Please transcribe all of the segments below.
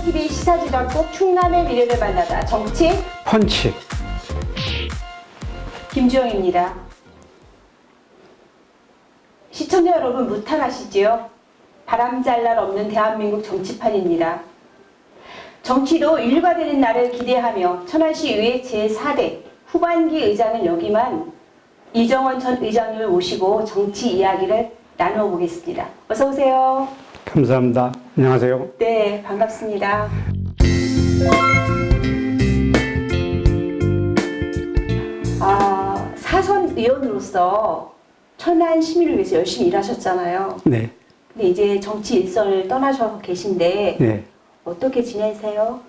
TV 시사지정국 충남의 미래를 만나다 정치 펀치. 김주영입니다. 시청자 여러분 무탈하시지요? 바람잘 날 없는 대한민국 정치판입니다. 정치도 일과되는 날을 기대하며 천안시의회 제4대 후반기 의장을 역임한 이정원 전 의장님을 모시고 정치 이야기를 나누어 보겠습니다. 어서 오세요. 감사합니다. 안녕하세요. 네, 반갑습니다. 사선 의원으로서 천안 시민을 위해서 열심히 일하셨잖아요. 네. 근데 이제 정치 일선을 떠나셔서 계신데 네. 어떻게 지내세요?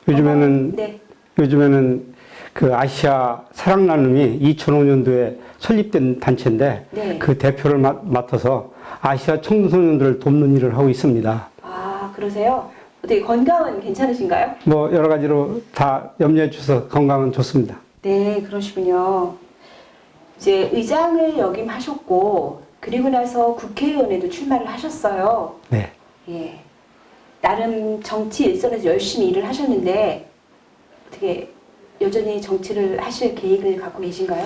요즘에는 요즘에는 그 아시아 사랑 나눔이 2005년도에 설립된 단체인데 네. 그 대표를 맡아서 아시아 청소년들을 돕는 일을 하고 있습니다. 아, 그러세요? 어떻게 건강은 괜찮으신가요? 뭐 여러 가지로 다 염려해 주셔서 건강은 좋습니다. 네, 그러시군요. 이제 의장을 역임하셨고 그리고 나서 국회의원에도 출마를 하셨어요. 네. 예. 나름 정치 일선에서 열심히 일을 하셨는데 어떻게 여전히 정치를 하실 계획을 갖고 계신가요?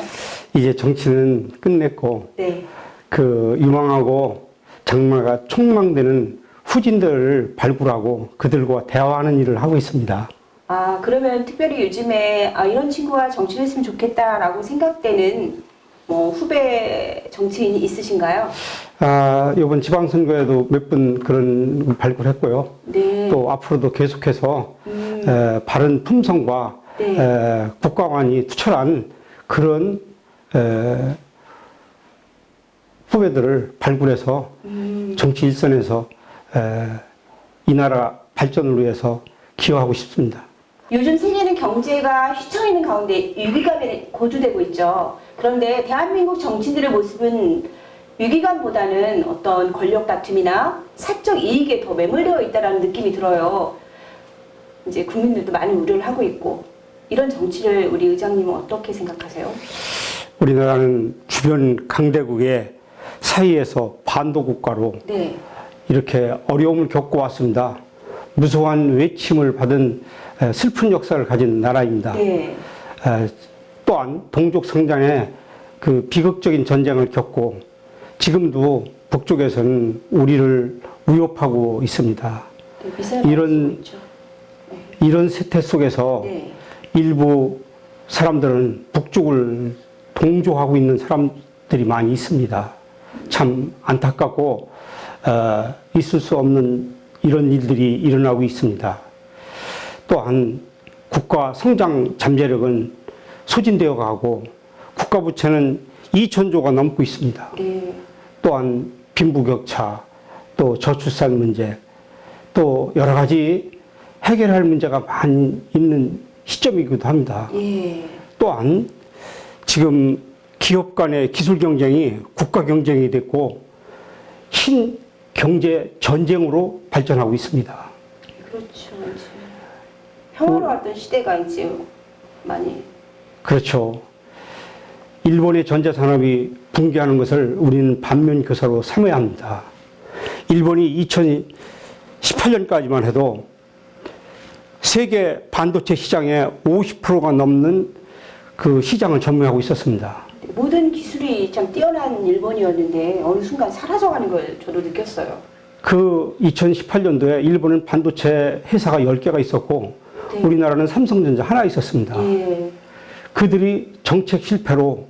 이제 정치는 끝냈고 네. 그 유망하고 장래가 촉망되는 후진들을 발굴하고 그들과 대화하는 일을 하고 있습니다. 아, 그러면 특별히 요즘에 이런 친구가 정치를 했으면 좋겠다라고 생각되는 뭐 후배 정치인이 있으신가요? 이번 지방선거에도 몇 분 그런 발굴했고요. 네. 또 앞으로도 계속해서 바른 품성과 네. 국가관이 투철한 그런 후배들을 발굴해서 정치 일선에서 이 나라 발전을 위해서 기여하고 싶습니다. 요즘 세계는 경제가 휘청이는 가운데 위기감에 고조되고 있죠. 그런데 대한민국 정치인들의 모습은 위기감보다는 어떤 권력 다툼이나 사적 이익에 더 매몰되어 있다는 느낌이 들어요. 이제 국민들도 많이 우려를 하고 있고 이런 정치를 우리 의장님은 어떻게 생각하세요? 우리나라는 주변 강대국의 사이에서 반도 국가로 네. 이렇게 어려움을 겪고 왔습니다. 무수한 외침을 받은 슬픈 역사를 가진 나라입니다. 네. 또한 동족 성장의 그 비극적인 전쟁을 겪고 지금도 북쪽에서는 우리를 위협하고 있습니다. 네, 미사일 이런 세태 속에서 네. 일부 사람들은 북쪽을 동조하고 있는 사람들이 많이 있습니다. 참 안타깝고 있을 수 없는 이런 일들이 일어나고 있습니다. 또한 국가 성장 잠재력은 소진되어 가고 국가 부채는 2천조가 넘고 있습니다. 네. 또한 빈부격차, 또 저출산 문제, 또 여러 가지 해결할 문제가 많이 있는 시점이기도 합니다. 예. 또한 지금 기업 간의 기술 경쟁이 국가 경쟁이 됐고 신 경제 전쟁으로 발전하고 있습니다. 그렇죠. 이제 평화로웠던 시대가 이제 많이. 그렇죠. 일본의 전자산업이 붕괴하는 것을 우리는 반면교사로 삼아야 합니다. 일본이 2018년까지만 해도 세계 반도체 시장의 50%가 넘는 그 시장을 점유하고 있었습니다. 모든 기술이 참 뛰어난 일본이었는데 어느 순간 사라져가는 걸 저도 느꼈어요. 그 2018년도에 일본은 반도체 회사가 10개가 있었고 네. 우리나라는 삼성전자 하나 있었습니다. 예. 그들이 정책 실패로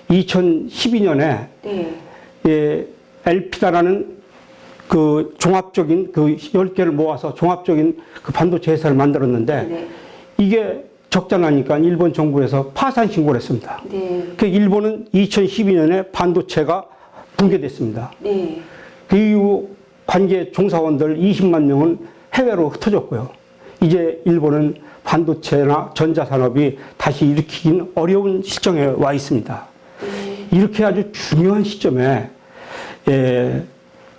2012년에 네. 엘피다라는 그 종합적인 그 10개를 모아서 종합적인 그 반도체 회사를 만들었는데 네. 이게 적자나니까 일본 정부에서 파산 신고를 했습니다. 네. 그 일본은 2012년에 반도체가 붕괴됐습니다. 네. 그 이후 관계 종사원들 20만 명은 해외로 흩어졌고요. 이제 일본은 반도체나 전자산업이 다시 일으키긴 어려운 시점에 와 있습니다. 네. 이렇게 아주 중요한 시점에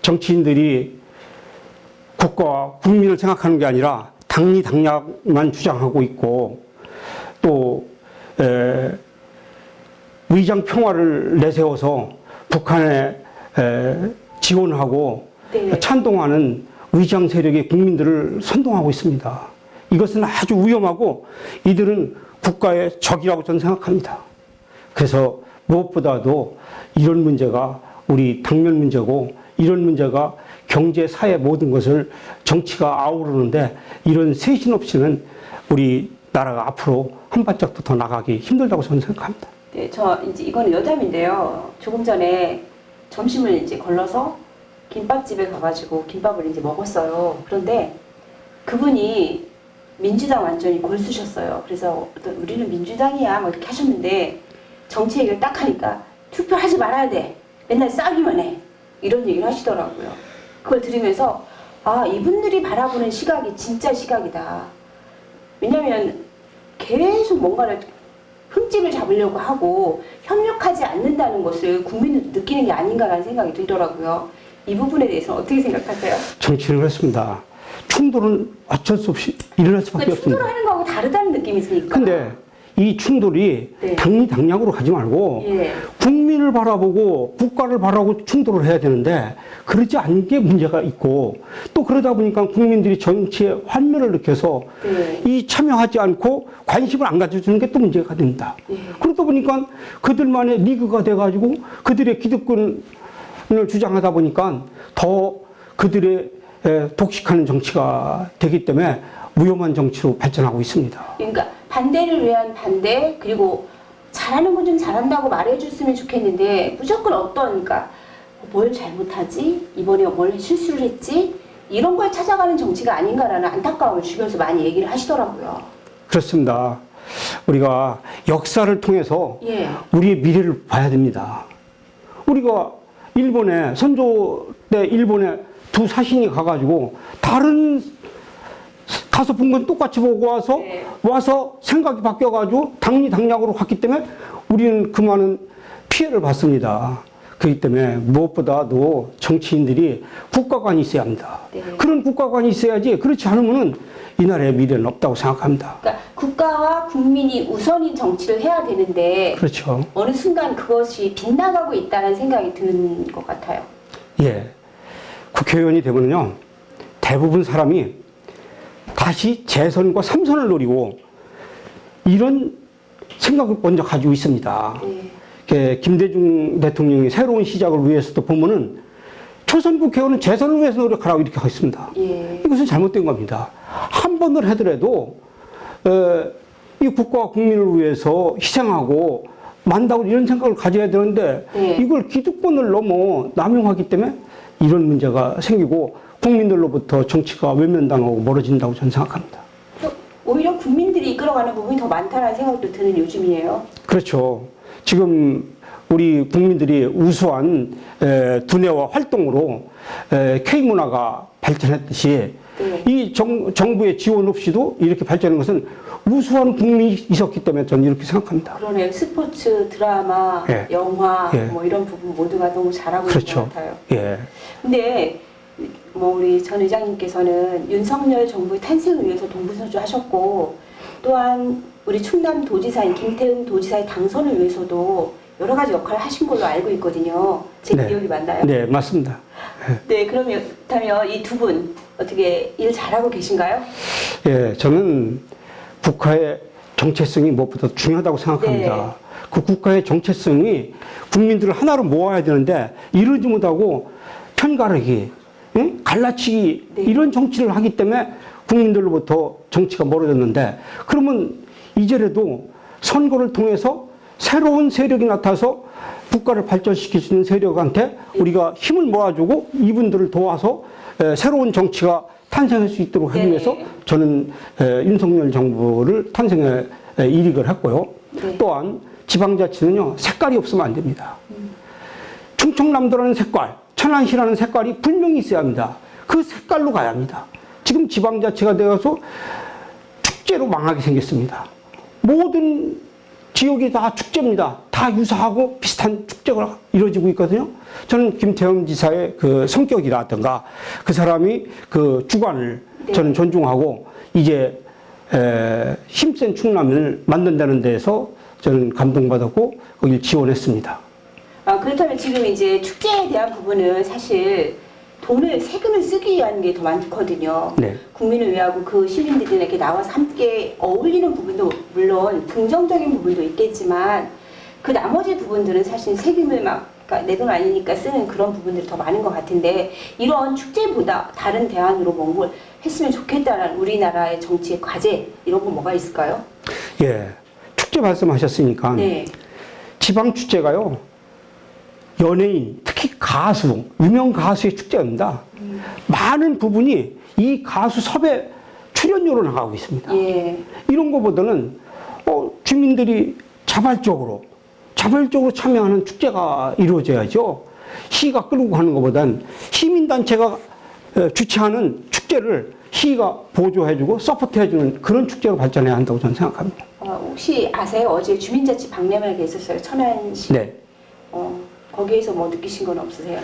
정치인들이 국가와 국민을 생각하는 게 아니라 당리당략만 주장하고 있고 또 위장 평화를 내세워서 북한에 지원하고 네. 찬동하는 위장 세력이 국민들을 선동하고 있습니다. 이것은 아주 위험하고 이들은 국가의 적이라고 저는 생각합니다. 그래서 무엇보다도 이런 문제가 우리 당면 문제고 이런 문제가 경제, 사회 모든 것을 정치가 아우르는데 이런 쇄신 없이는 우리 나라가 앞으로 한 발짝도 더 나가기 힘들다고 저는 생각합니다. 네, 저 이제 이거는 여담인데요. 조금 전에 점심을 이제 걸러서 김밥집에 가가지고 김밥을 이제 먹었어요. 그런데 그분이 민주당 완전히 골수셨어요. 그래서 우리는 민주당이야 뭐 이렇게 하셨는데 정치 얘기를 딱 하니까 투표하지 말아야 돼. 맨날 싸기만 해. 이런 얘기를 하시더라고요. 그걸 들으면서 아, 이분들이 바라보는 시각이 진짜 시각이다. 왜냐면 계속 뭔가를 흠집을 잡으려고 하고 협력하지 않는다는 것을 국민들도 느끼는 게 아닌가라는 생각이 들더라고요. 이 부분에 대해서 어떻게 생각하세요? 정치는 그렇습니다. 충돌은 어쩔 수 없이 일어날 수밖에 그러니까 없습니다. 충돌을 하는 거하고 다르다는 느낌이 드니까. 근데 이 충돌이 네. 당리당략으로 가지 말고 예. 국민을 바라보고 국가를 바라보고 충돌을 해야 되는데 그러지 않은 게 문제가 있고 또 그러다 보니까 국민들이 정치에 환멸을 느껴서 네. 이 참여하지 않고 관심을 안 가져주는 게 또 문제가 됩니다. 예. 그러다 보니까 그들만의 리그가 돼가지고 그들의 기득권을 주장하다 보니까 더 그들의 독식하는 정치가 되기 때문에 위험한 정치로 발전하고 있습니다. 그러니까 반대를 위한 반대, 그리고 잘하는 건 좀 잘한다고 말해줬으면 좋겠는데 무조건 어떤, 그러니까 뭘 잘못하지? 이번에 뭘 실수를 했지? 이런 걸 찾아가는 정치가 아닌가라는 안타까움을 주변에서 많이 얘기를 하시더라고요. 그렇습니다. 우리가 역사를 통해서 예. 우리의 미래를 봐야 됩니다. 우리가 일본에 선조 때 일본에 두 사신이 가가지고 다른 가서 본 건 똑같이 보고 와서 네. 생각이 바뀌어가지고 당리당략으로 갔기 때문에 우리는 그 많은 피해를 봤습니다. 그렇기 때문에 무엇보다도 정치인들이 국가관이 있어야 합니다. 네. 그런 국가관이 있어야지 그렇지 않으면은 이 나라의 미래는 없다고 생각합니다. 그러니까 국가와 국민이 우선인 정치를 해야 되는데 그렇죠. 어느 순간 그것이 빗나가고 있다는 생각이 드는 것 같아요. 예. 국회의원이 되면요, 대부분 사람이 다시 재선과 삼선을 노리고 이런 생각을 먼저 가지고 있습니다. 네. 김대중 대통령이 새로운 시작을 위해서도 보면은 초선 국회의원은 재선을 위해서 노력하라고 이렇게 하고 있습니다. 예. 이것은 잘못된 겁니다. 한 번을 하더라도 이 국가와 국민을 위해서 희생하고 만다고 이런 생각을 가져야 되는데 네. 이걸 기득권을 너무 남용하기 때문에 이런 문제가 생기고 국민들로부터 정치가 외면당하고 멀어진다고 저는 생각합니다. 오히려 국민들이 이끌어가는 부분이 더 많다는 생각도 드는 요즘이에요. 그렇죠. 지금 우리 국민들이 우수한 두뇌와 활동으로 K문화가 발전했듯이 네. 이 정부의 지원 없이도 이렇게 발전한 것은 우수한 국민이 있었기 때문에 저는 이렇게 생각합니다. 그러네요. 스포츠, 드라마, 예. 영화 예. 뭐 이런 부분 모두가 너무 잘하고 그렇죠. 있는 것 같아요. 예. 근데 뭐 우리 전 의장님께서는 윤석열 정부의 탄생을 위해서 동분서주하셨고 또한 우리 충남 도지사인 김태흠 도지사의 당선을 위해서도 여러 가지 역할을 하신 걸로 알고 있거든요. 제 네. 기억이 맞나요? 네, 맞습니다. 네, 그러면 이 두 분 어떻게 일 잘하고 계신가요? 예, 저는 국가의 정체성이 무엇보다 중요하다고 생각합니다. 네. 그 국가의 정체성이 국민들을 하나로 모아야 되는데 이러지 못하고 편가르기, 응? 갈라치기 네. 이런 정치를 하기 때문에 국민들로부터 정치가 멀어졌는데 그러면 이제라도 선거를 통해서 새로운 세력이 나타나서 국가를 발전시킬 수 있는 세력한테 우리가 힘을 모아주고 이분들을 도와서 새로운 정치가 탄생할 수 있도록 하기 네. 위해서 저는 윤석열 정부를 탄생에 이익을 했고요. 네. 또한 지방자치는요, 색깔이 없으면 안 됩니다. 충청남도라는 색깔, 천안시라는 색깔이 분명히 있어야 합니다. 그 색깔로 가야 합니다. 지금 지방자치가 되어서 축제로 망하게 생겼습니다. 모든 지역이 다 축제입니다. 다 유사하고 비슷한 축제가 이루어지고 있거든요. 저는 김태흠 지사의 그 성격이라든가 그 사람이 그 주관을 네. 저는 존중하고 이제 힘센 충남을 만든다는 데에서 저는 감동받았고 거길 지원했습니다. 그렇다면 지금 이제 축제에 대한 부분은 사실 돈을 세금을 쓰기 위한 게 더 많거든요. 네. 국민을 위하고 그 시민들에게 나와서 함께 어울리는 부분도 물론 긍정적인 부분도 있겠지만 그 나머지 부분들은 사실 세금을 막 내 돈 아니니까 쓰는 그런 부분들이 더 많은 것 같은데 이런 축제보다 다른 대안으로 뭔가 했으면 좋겠다는 우리나라의 정치의 과제 이런 건 뭐가 있을까요? 예. 축제 말씀하셨으니까 네. 지방 축제가요. 연예인, 특히 가수, 유명 가수의 축제입니다. 많은 부분이 이 가수 섭외 출연료로 나가고 있습니다. 예. 이런 것보다는 주민들이 자발적으로 참여하는 축제가 이루어져야죠. 시가 끌고 가는 것보단 시민단체가 주최하는 축제를 시가 보조해주고 서포트해주는 그런 축제로 발전해야 한다고 저는 생각합니다. 혹시 아세요? 어제 주민자치 박람회가 있었어요. 천안시. 네. 거기에서 뭐 느끼신 건 없으세요?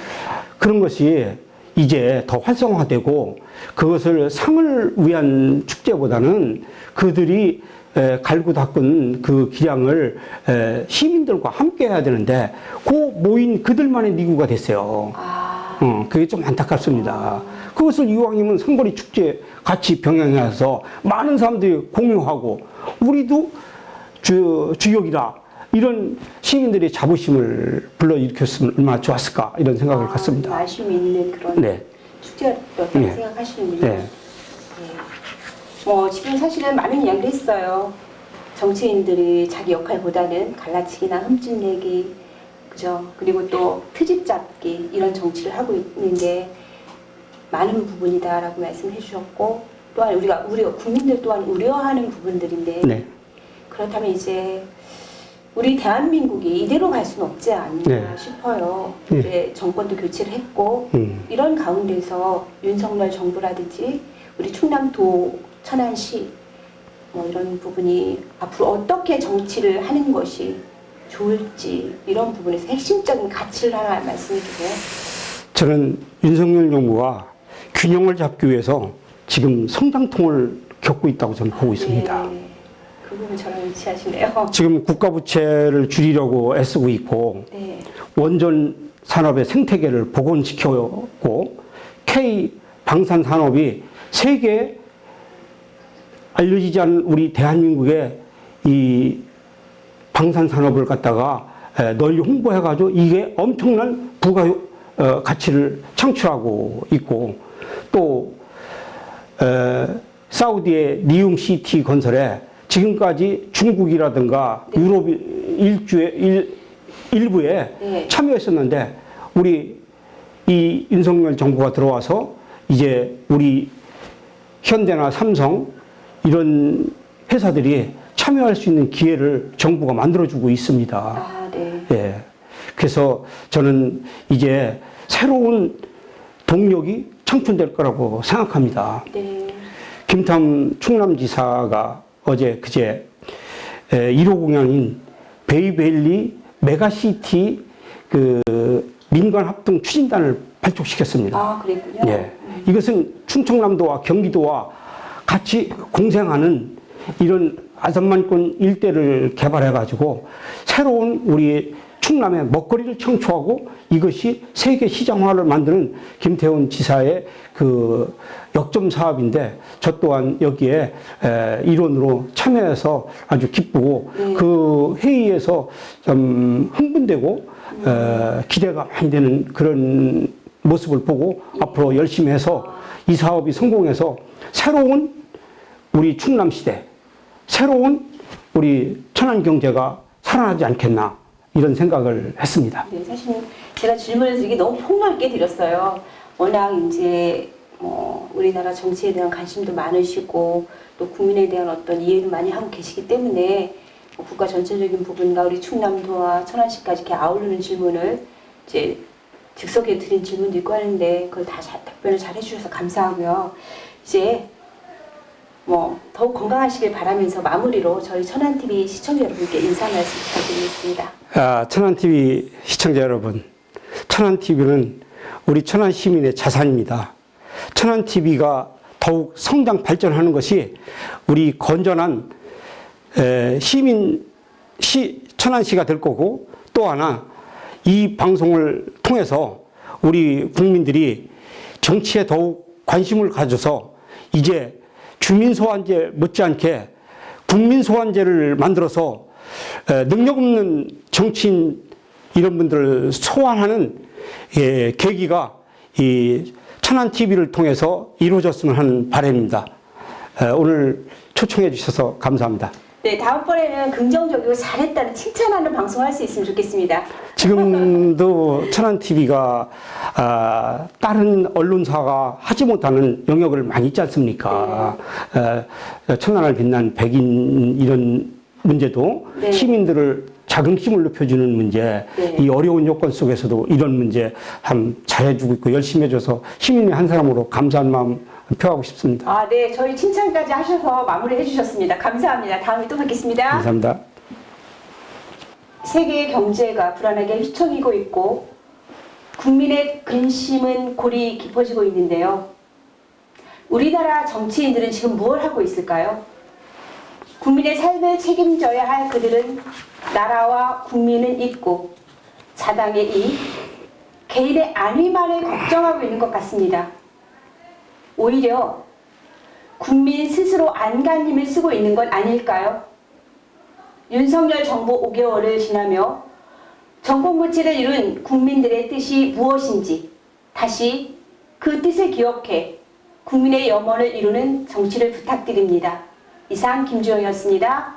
그런 것이 이제 더 활성화되고 그것을 상을 위한 축제보다는 그들이 갈고 닦은 그 기량을 시민들과 함께 해야 되는데 그 모인 그들만의 니구가 됐어요. 그게 좀 안타깝습니다. 그것을 이왕이면 상거리 축제 같이 병행해서 많은 사람들이 공유하고 우리도 주역이라 이런 시민들의 자부심을 불러일으켰으면 얼마나 좋았을까 이런 생각을 갖습니다. 아쉬움이 있는 그런 네. 축제였다고 네. 생각하시는군요. 네. 지금 사실은 많은 이야기를 했어요. 정치인들이 자기 역할보다는 갈라치기나 흠집내기, 그죠? 그리고 또 트집 잡기 이런 정치를 하고 있는 게 많은 부분이다라고 말씀해 주셨고 또한 우리가 국민들 또한 우려하는 부분들인데 네. 그렇다면 이제 우리 대한민국이 이대로 갈 수는 없지 않나 네. 싶어요. 네. 이제 정권도 교체를 했고 이런 가운데서 윤석열 정부라든지 우리 충남도 천안시 이런 부분이 앞으로 어떻게 정치를 하는 것이 좋을지 이런 부분에서 핵심적인 가치를 하나 말씀해 주세요. 저는 윤석열 정부가 균형을 잡기 위해서 지금 성장통을 겪고 있다고 저는 보고 있습니다. 네. 그 부분 저랑 일치하시네요. 지금 국가 부채를 줄이려고 애쓰고 있고 네. 원전 산업의 생태계를 복원시켰고 K 방산 산업이 세계에 알려지지 않은 우리 대한민국의 이 방산 산업을 갖다가 널리 홍보해가지고 이게 엄청난 부가 가치를 창출하고 있고 또 사우디의 니움 시티 건설에 지금까지 중국이라든가 네. 유럽 일부에 네. 참여했었는데 우리 이 윤석열 정부가 들어와서 이제 우리 현대나 삼성 이런 회사들이 참여할 수 있는 기회를 정부가 만들어주고 있습니다. 네. 예. 그래서 저는 이제 새로운 동력이 창출될 거라고 생각합니다. 네. 김탐 충남지사가 어제 그제 1호 공약인 베이밸리 메가시티 그 민간합동 추진단을 발족시켰습니다. 그랬군요. 예. 이것은 충청남도와 경기도와 같이 공생하는 이런 아산만권 일대를 개발해가지고 새로운 우리 충남의 먹거리를 창출하고 이것이 세계 시장화를 만드는 김태훈 지사의 그 역점 사업인데 저 또한 여기에 일원으로 참여해서 아주 기쁘고 그 회의에서 좀 흥분되고 기대가 많이 되는 그런 모습을 보고 앞으로 열심히 해서 이 사업이 성공해서 새로운 우리 충남시대, 새로운 우리 천안경제가 살아나지 않겠나 이런 생각을 했습니다. 네, 사실 제가 질문을 드리기 너무 폭넓게 드렸어요. 워낙 이제 우리나라 정치에 대한 관심도 많으시고 또 국민에 대한 어떤 이해도 많이 하고 계시기 때문에 국가 전체적인 부분과 우리 충남도와 천안시까지 이렇게 아우르는 질문을 이제 즉석에 드린 질문도 있고 하는데 그걸 다 답변을 잘 해주셔서 감사하고요. 이제 더욱 건강하시길 바라면서 마무리로 저희 천안TV 시청자 여러분께 인사 말씀 부탁드리겠습니다. 천안TV 시청자 여러분, 천안TV는 우리 천안 시민의 자산입니다. 천안TV가 더욱 성장 발전하는 것이 우리 건전한 천안시가 될 거고 또 하나 이 방송을 통해서 우리 국민들이 정치에 더욱 관심을 가져서 이제 주민소환제 못지않게 국민소환제를 만들어서 능력 없는 정치인 이런 분들을 소환하는 계기가 이 천안TV를 통해서 이루어졌으면 하는 바람입니다. 오늘 초청해 주셔서 감사합니다. 네, 다음번에는 긍정적이고 잘했다는 칭찬하는 방송을 할 수 있으면 좋겠습니다. 지금도 천안TV가 다른 언론사가 하지 못하는 영역을 많이 있지 않습니까? 천안을 빛난 백인 이런 문제도 네. 시민들을 자긍심을 높여주는 문제, 네. 이 어려운 요건 속에서도 이런 문제 참 잘해주고 있고 열심히 해줘서 시민의 한 사람으로 감사한 마음 표하고 싶습니다. 아, 네, 저희 칭찬까지 하셔서 마무리해 주셨습니다. 감사합니다. 다음에 또 뵙겠습니다. 감사합니다. 세계의 경제가 불안하게 휘청이고 있고 국민의 근심은 골이 깊어지고 있는데요. 우리나라 정치인들은 지금 무엇을 하고 있을까요? 국민의 삶을 책임져야 할 그들은 나라와 국민은 잊고 자당의 이익, 개인의 안위만을 걱정하고 있는 것 같습니다. 오히려 국민 스스로 안간힘을 쓰고 있는 건 아닐까요? 윤석열 정부 5개월을 지나며 정권교체를 이룬 국민들의 뜻이 무엇인지 다시 그 뜻을 기억해 국민의 염원을 이루는 정치를 부탁드립니다. 이상 김주영이었습니다.